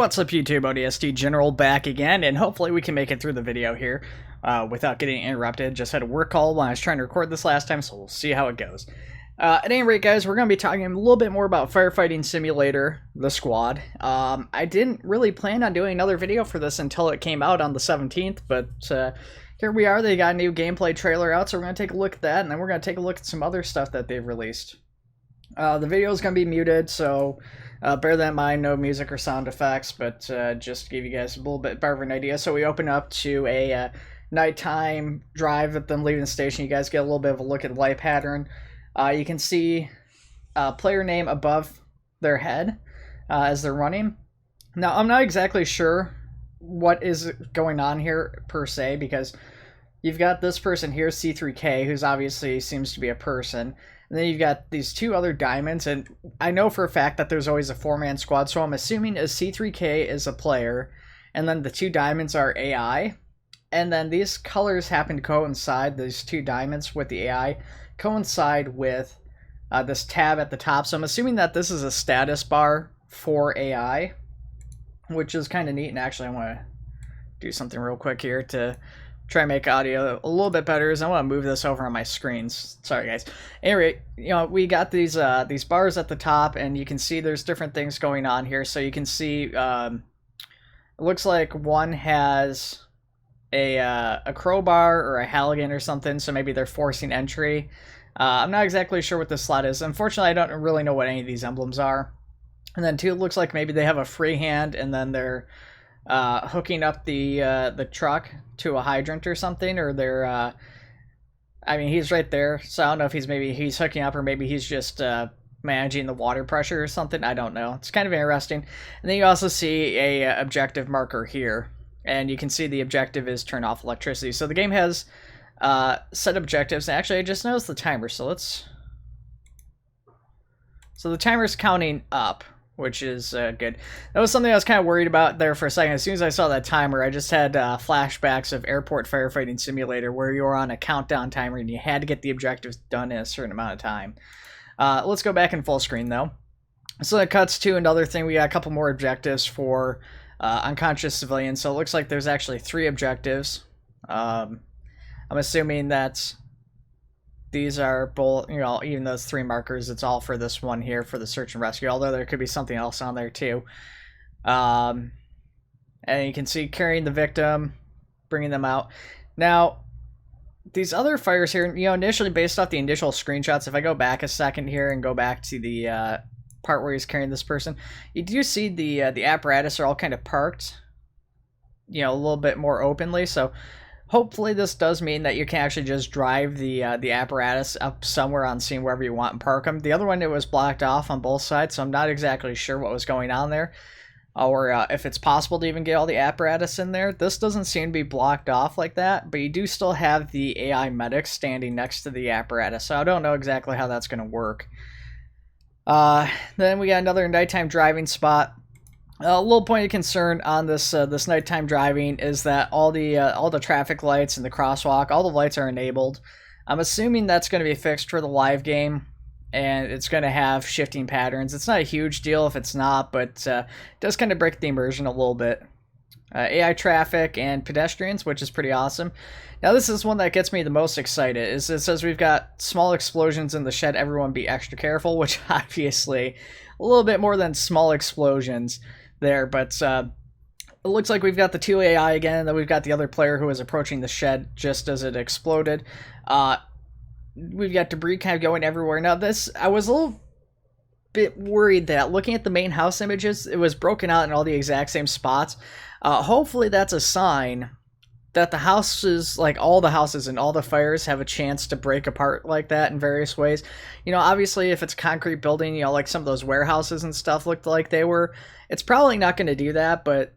What's up YouTube, ODST General back again, and hopefully we can make it through the video here without getting interrupted. Just had a work call when I was trying to record this last time, so we'll see how it goes. At any rate, guys, we're going to be talking a little bit more about Firefighting Simulator, the squad. I didn't really plan on doing another video for this until it came out on the 17th, but here we are. They got a new gameplay trailer out, so we're going to take a look at that, and then we're going to take a look at some other stuff that they've released. The video is going to be muted, so bear that in mind, no music or sound effects, but just to give you guys a little bit better of an idea. So we open up to a nighttime drive of them leaving the station. You guys get a little bit of a look at the light pattern. You can see player name above their head as they're running. Now, I'm not exactly sure what is going on here per se, because you've got this person here, C3K, who's obviously seems to be a person. And then you've got these two other diamonds, and I know for a fact that there's always a four-man squad, so I'm assuming a C3K is a player, and then the two diamonds are AI. And then these colors happen to coincide, these two diamonds with the AI, coincide with this tab at the top. So I'm assuming that this is a status bar for AI, which is kind of neat. And actually I want to do something real quick here to try and make audio a little bit better. Is I want to move this over on my screens. Sorry guys. Anyway, you know, we got these bars at the top, and you can see there's different things going on here. So you can see it looks like one has a crowbar or a halligan or something, so maybe they're forcing entry. I'm not exactly sure what this slot is. Unfortunately, I don't really know what any of these emblems are. And then two, it looks like maybe they have a free hand, and then they're hooking up the truck to a hydrant or something, or they're I mean, he's right there, so I don't know if he's hooking up, or maybe he's just managing the water pressure or something. I don't know. It's kind of interesting. And then you also see a objective marker here, and you can see the objective is turn off electricity. So the game has set objectives. Actually, I just noticed the timer, so the timer's counting up, which is good. That was something I was kind of worried about there for a second. As soon as I saw that timer, I just had flashbacks of Airport Firefighting Simulator, where you were on a countdown timer and you had to get the objectives done in a certain amount of time. Let's go back in full screen, though. So that cuts to another thing. We got a couple more objectives for unconscious civilians. So it looks like there's actually 3 objectives. I'm assuming that these are both, you know, even those 3 markers, it's all for this one here for the search and rescue, although there could be something else on there too. And you can see carrying the victim, bringing them out. Now, these other fires here, you know, initially based off the initial screenshots, if I go back a second here and go back to the part where he's carrying this person, you do see the apparatus are all kind of parked, you know, a little bit more openly. So hopefully this does mean that you can actually just drive the apparatus up somewhere on scene wherever you want and park them. The other one, it was blocked off on both sides, so I'm not exactly sure what was going on there, or if it's possible to even get all the apparatus in there. This doesn't seem to be blocked off like that, but you do still have the AI medic standing next to the apparatus, so I don't know exactly how that's going to work. Then we got another nighttime driving spot. A little point of concern on this this nighttime driving is that all the traffic lights and the crosswalk, all the lights are enabled. I'm assuming that's going to be fixed for the live game, and it's going to have shifting patterns. It's not a huge deal if it's not, but it does kind of break the immersion a little bit. AI traffic and pedestrians, which is pretty awesome. Now this is one that gets me the most excited. Is it says we've got small explosions in the shed, everyone be extra careful, which obviously a little bit more than small explosions there, but it looks like we've got the 2 AI again, and then we've got the other player who is approaching the shed just as it exploded. We've got debris kind of going everywhere. Now this, I was a little bit worried that looking at the main house images, it was broken out in all the exact same spots. Hopefully that's a sign that the houses, like all the houses and all the fires, have a chance to break apart like that in various ways. You know, obviously if it's a concrete building, you know, like some of those warehouses and stuff looked like they were, it's probably not going to do that, but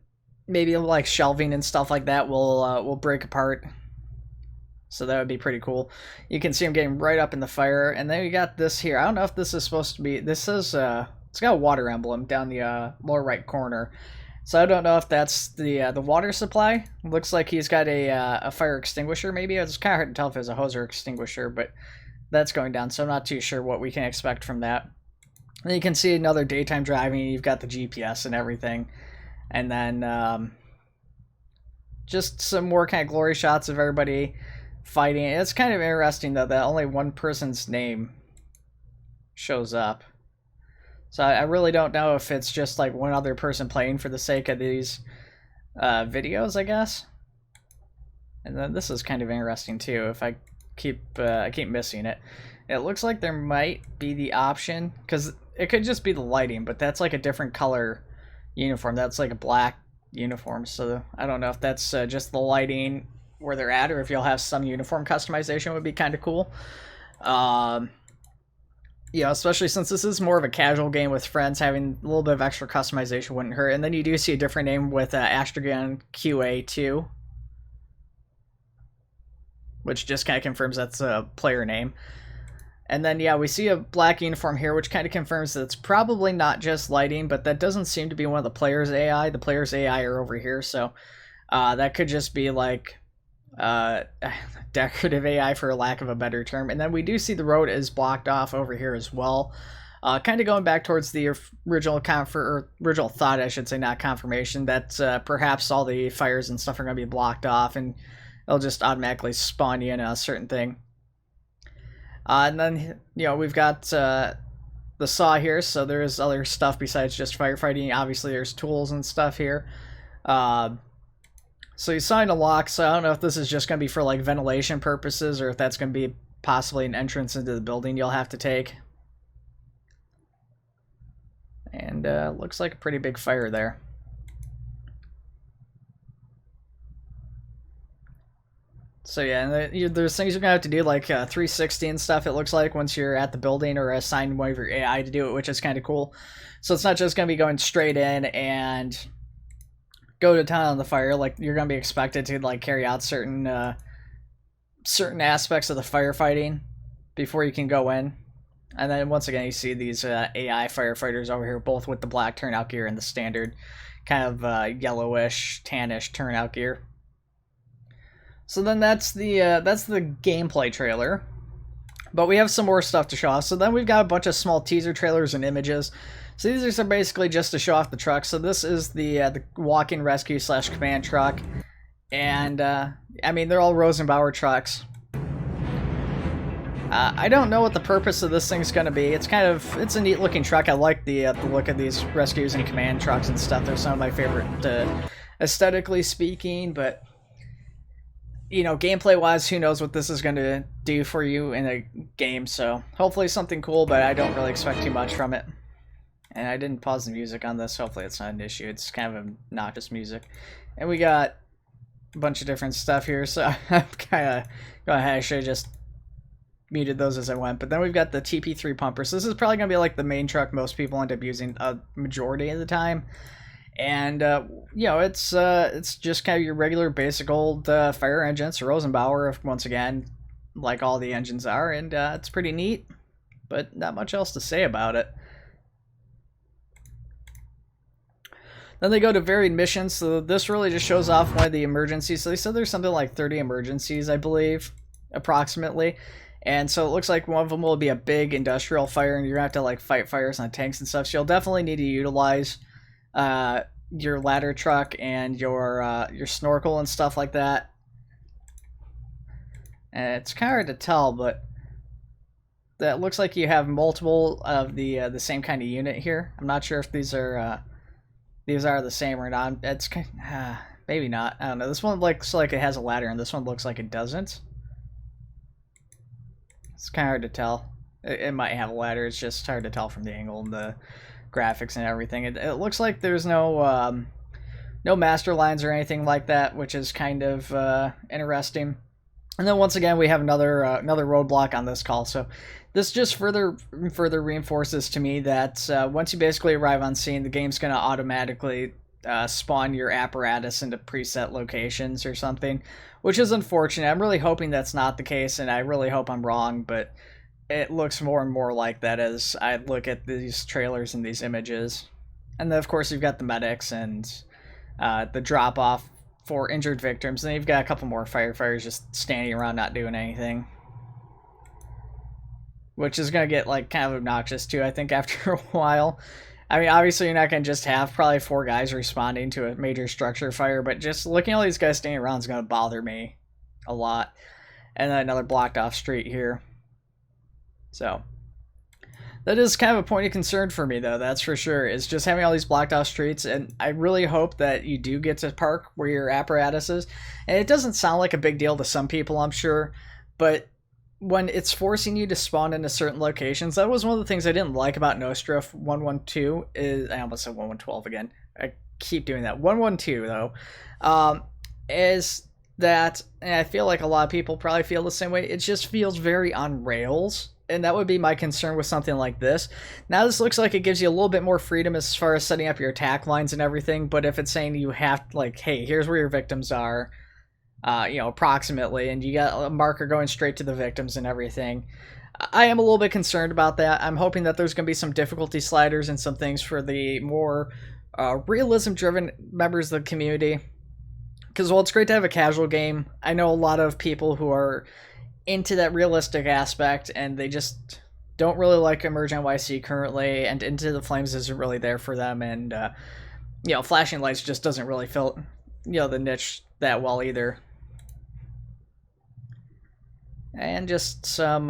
maybe like shelving and stuff like that will break apart. So that would be pretty cool. You can see them getting right up in the fire. And then we got this here. I don't know if this is supposed to be, this is it's got a water emblem down the lower right corner. So I don't know if that's the water supply. Looks like he's got a fire extinguisher maybe. It's kind of hard to tell if it's a hose or extinguisher, but that's going down, so I'm not too sure what we can expect from that. And you can see another daytime driving. You've got the GPS and everything. And then just some more kind of glory shots of everybody fighting. It's kind of interesting though that only one person's name shows up. So I really don't know if it's just like one other person playing for the sake of these videos, I guess. And then this is kind of interesting too. If I keep missing it, it looks like there might be the option, because it could just be the lighting, but that's like a different color uniform. That's like a black uniform. So I don't know if that's just the lighting where they're at, or if you'll have some uniform customization. Would be kind of cool. Yeah, especially since this is more of a casual game with friends, having a little bit of extra customization wouldn't hurt. And then you do see a different name with Astragon QA2, which just kind of confirms that's a player name. And then, yeah, we see a black uniform here, which kind of confirms that it's probably not just lighting, but that doesn't seem to be one of the players' AI. The players' AI are over here, so that could just be like decorative AI, for lack of a better term. And then we do see the road is blocked off over here as well. Kind of going back towards the original original thought, I should say, not confirmation, that perhaps all the fires and stuff are going to be blocked off, and it'll just automatically spawn you in a certain thing. And then, you know, we've got the saw here, so there is other stuff besides just firefighting. Obviously, there's tools and stuff here. So you sign a lock, so I don't know if this is just going to be for like ventilation purposes, or if that's going to be possibly an entrance into the building you'll have to take. And looks like a pretty big fire there. So yeah, and there's things you're going to have to do, like 360 and stuff, it looks like, once you're at the building, or assign one of your AI to do it, which is kind of cool. So it's not just going to be going straight in and go to town on the fire. Like, you're going to be expected to like carry out certain aspects of the firefighting before you can go in. And then once again, you see these AI firefighters over here, both with the black turnout gear and the standard kind of yellowish, tannish turnout gear. So then that's the gameplay trailer. But we have some more stuff to show off. So then we've got a bunch of small teaser trailers and images. So these are basically just to show off the truck. So this is the walk-in rescue / command truck. And, I mean, they're all Rosenbauer trucks. I don't know what the purpose of this thing's going to be. It's a neat looking truck. I like the look of these rescues and command trucks and stuff. They're some of my favorite, aesthetically speaking, but you know, gameplay wise, who knows what this is going to do for you in a game. So hopefully something cool, but I don't really expect too much from it. And I didn't pause the music on this. Hopefully it's not an issue. It's kind of obnoxious music. And we got a bunch of different stuff here, so I'm kind of going ahead. I should have just muted those as I went. But then we've got the TP3 pumper. So this is probably going to be like the main truck most people end up using a majority of the time. And, you know, it's just kind of your regular basic old fire engine. It's a Rosenbauer, once again, like all the engines are. And it's pretty neat, but not much else to say about it. Then they go to varied missions. So this really just shows off one of the emergencies. So they said there's something like 30 emergencies, I believe, approximately. And so it looks like one of them will be a big industrial fire, and you're going to have to like fight fires on tanks and stuff. So you'll definitely need to utilize your ladder truck and your snorkel and stuff like that. And it's kind of hard to tell, but that looks like you have multiple of the same kind of unit here. I'm not sure if these are the same or not. It's maybe not. I don't know. This one looks like it has a ladder, and this one looks like it doesn't. It's kind of hard to tell. It might have a ladder. It's just hard to tell from the angle and the graphics and everything. It looks like there's no master lines or anything like that, which is kind of interesting. And then once again, we have another roadblock on this call. So this just further reinforces to me that once you basically arrive on scene, the game's going to automatically spawn your apparatus into preset locations or something, which is unfortunate. I'm really hoping that's not the case, and I really hope I'm wrong, but it looks more and more like that as I look at these trailers and these images. And then, of course, you've got the medics and the drop-off for injured victims. And then you've got a couple more firefighters just standing around not doing anything, which is going to get like kind of obnoxious too, I think, after a while. I mean, obviously you're not going to just have probably 4 guys responding to a major structure fire, but just looking at all these guys standing around is going to bother me a lot. And then another blocked off street here. So that is kind of a point of concern for me, though, that's for sure, is just having all these blocked off streets, and I really hope that you do get to park where your apparatus is. And it doesn't sound like a big deal to some people, I'm sure, but when it's forcing you to spawn into certain locations, that was one of the things I didn't like about Nostra 112 is, I almost said 1112 again, I keep doing that, 112 though, is that, and I feel like a lot of people probably feel the same way, it just feels very on rails, and that would be my concern with something like this. Now this looks like it gives you a little bit more freedom as far as setting up your attack lines and everything, but if it's saying you have, like, hey, here's where your victims are, you know, approximately, and you got a marker going straight to the victims and everything. I am a little bit concerned about that. I'm hoping that there's going to be some difficulty sliders and some things for the more realism-driven members of the community. Because while it's great to have a casual game, I know a lot of people who are into that realistic aspect, and they just don't really like Emerge NYC currently, and Into the Flames isn't really there for them, and, you know, Flashing Lights just doesn't really fill, you know, the niche that well either. And just some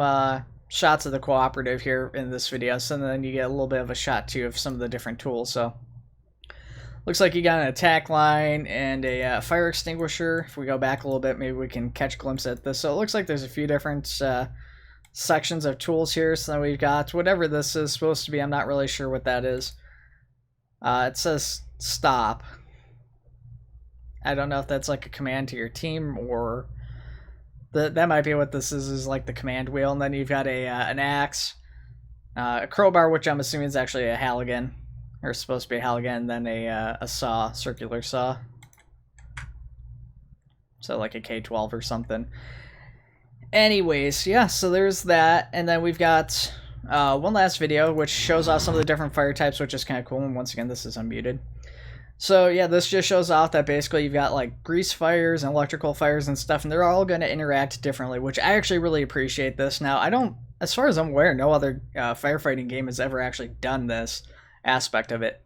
shots of the cooperative here in this video, so then you get a little bit of a shot too of some of the different tools. So looks like you got an attack line and a fire extinguisher. If we go back a little bit, maybe we can catch a glimpse at this. So it looks like there's a few different sections of tools here. So then we've got whatever this is supposed to be. I'm not really sure what that is. It says stop. I don't know if that's like a command to your team, or that might be what this is like the command wheel. And then you've got an axe, a crowbar, which I'm assuming is actually a Halligan, or supposed to be a Halligan, and then a saw, circular saw. So like a K12 or something. Anyways, yeah, so there's that. And then we've got one last video, which shows off some of the different fire types, which is kind of cool. And once again, this is unmuted. So yeah, this just shows off that basically you've got like grease fires and electrical fires and stuff, and they're all going to interact differently, which I actually really appreciate this. Now, I don't, as far as I'm aware, no other firefighting game has ever actually done this aspect of it,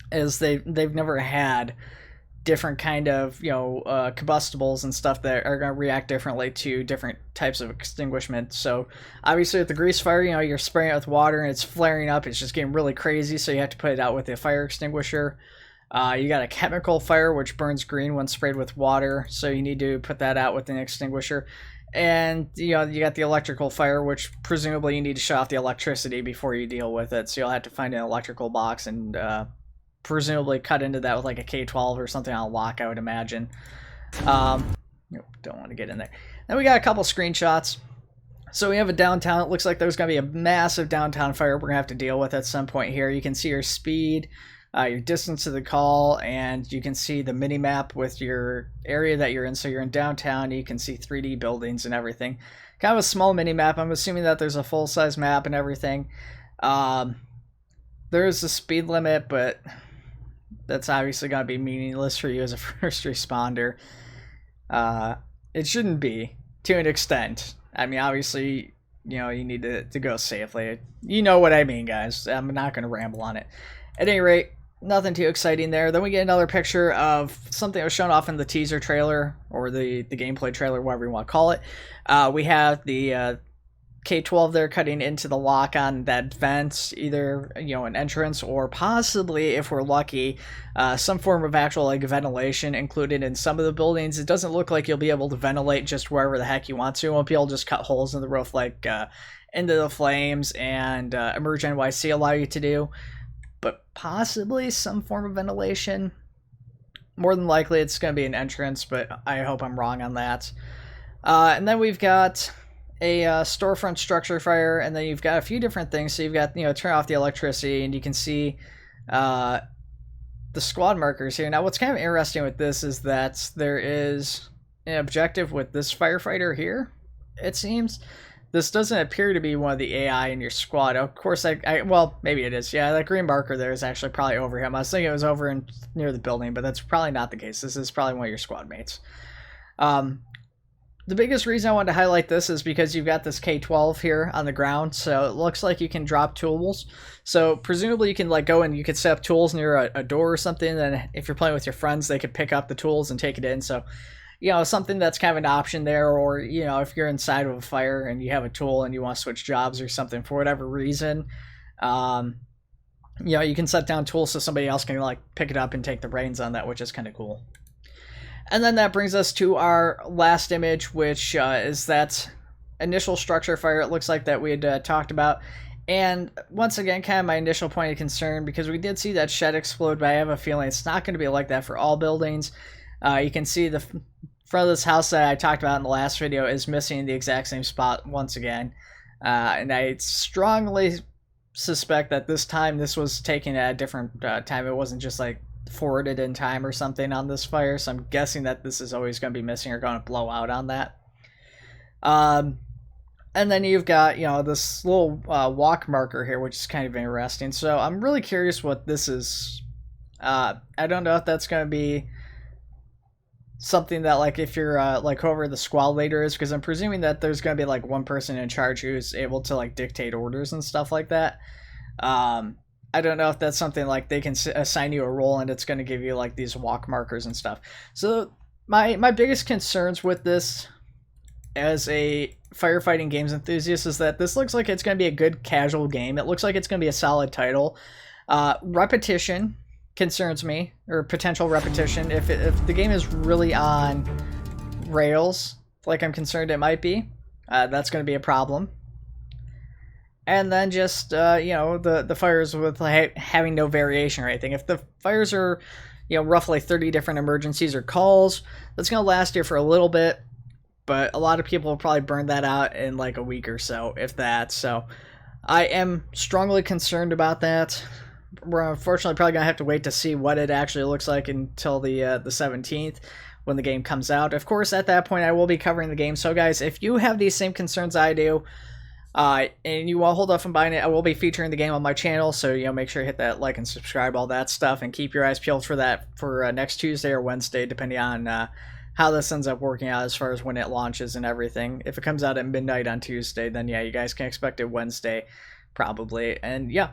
is they've never had different kind of, you know, combustibles and stuff that are going to react differently to different types of extinguishment. So obviously with the grease fire, you know, you're spraying it with water and it's flaring up, it's just getting really crazy, so you have to put it out with a fire extinguisher. You got a chemical fire, which burns green when sprayed with water, so you need to put that out with an extinguisher. And, you know, you got the electrical fire, which presumably you need to shut off the electricity before you deal with it, so you'll have to find an electrical box and presumably cut into that with like a K12 or something on lock, I would imagine. Don't want to get in there. Then we got a couple screenshots. So we have a downtown. It looks like there's going to be a massive downtown fire we're going to have to deal with at some point here. You can see your speed, your distance to the call, and you can see the mini map with your area that you're in. So you're in downtown, you can see 3D buildings and everything. Kind of a small mini map. I'm assuming that there's a full-size map and everything. There is a speed limit, but that's obviously going to be meaningless for you as a first responder. It shouldn't be, to an extent. I mean, obviously, you know, you need to go safely. You know what I mean, guys. I'm not going to ramble on it. At any rate, nothing too exciting there. Then we get another picture of something that was shown off in the teaser trailer, or the gameplay trailer, whatever you want to call it. We have the K12 there cutting into the lock on that vent, either, you know, an entrance, or possibly, if we're lucky, some form of actual like ventilation included in some of the buildings. It doesn't look like you'll be able to ventilate just wherever the heck you want to. You won't be able to just cut holes in the roof like Into the Flames and Emerge NYC allow you to do. But possibly some form of ventilation. More than likely it's going to be an entrance, but I hope I'm wrong on that. And then we've got a storefront structure fire, and then you've got a few different things. So you've got, you know, turn off the electricity, and you can see the squad markers here. Now what's kind of interesting with this is that there is an objective with this firefighter here, it seems. This doesn't appear to be one of the AI in your squad. Of course, well, maybe it is. Yeah, that green marker there is actually probably over him. I was thinking it was over near the building, but that's probably not the case. This is probably one of your squad mates. the biggest reason I wanted to highlight this is because you've got this K-12 here on the ground, so it looks like you can drop tools. So presumably you can like go and you could set up tools near a door or something, and if you're playing with your friends, they could pick up the tools and take it in. So, you know, something that's kind of an option there, or, you know, if you're inside of a fire and you have a tool and you want to switch jobs or something for whatever reason, you know, you can set down tools so somebody else can like pick it up and take the reins on that, which is kind of cool. And then that brings us to our last image, which is that initial structure fire it looks like that we had talked about. And once again, kind of my initial point of concern, because we did see that shed explode, but I have a feeling it's not going to be like that for all buildings. You can see the front of this house that I talked about in the last video is missing the exact same spot once again. And I strongly suspect that this time this was taken at a different time. It wasn't just like forwarded in time or something on this fire, so I'm guessing that this is always going to be missing or going to blow out on that. And then you've got, you know, this little walk marker here, which is kind of interesting. So I'm really curious what this is. I don't know if that's going to be something that, like, if you're like whoever the squad leader is, because I'm presuming that there's going to be like one person in charge who's able to like dictate orders and stuff like that. I don't know if that's something like they can assign you a role and it's going to give you like these walk markers and stuff. So my biggest concerns with this as a firefighting games enthusiast is that this looks like it's going to be a good casual game. It looks like it's going to be a solid title. Repetition concerns me, or potential repetition. If the game is really on rails, like I'm concerned it might be, that's going to be a problem. And then just, you know, the fires with having no variation or anything. If the fires are, you know, roughly 30 different emergencies or calls, that's going to last you for a little bit. But a lot of people will probably burn that out in like a week or so, if that. So I am strongly concerned about that. We're unfortunately probably going to have to wait to see what it actually looks like until the 17th when the game comes out. Of course, at that point, I will be covering the game. So guys, if you have these same concerns I do, and you want to hold off on buying it, I will be featuring the game on my channel, so, you know, make sure to hit that like and subscribe, all that stuff, and keep your eyes peeled for that for next Tuesday or Wednesday, depending on how this ends up working out as far as when it launches and everything. If it comes out at midnight on Tuesday, then yeah, you guys can expect it Wednesday, probably. And yeah,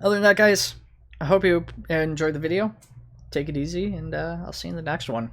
other than that, guys, I hope you enjoyed the video. Take it easy, and I'll see you in the next one.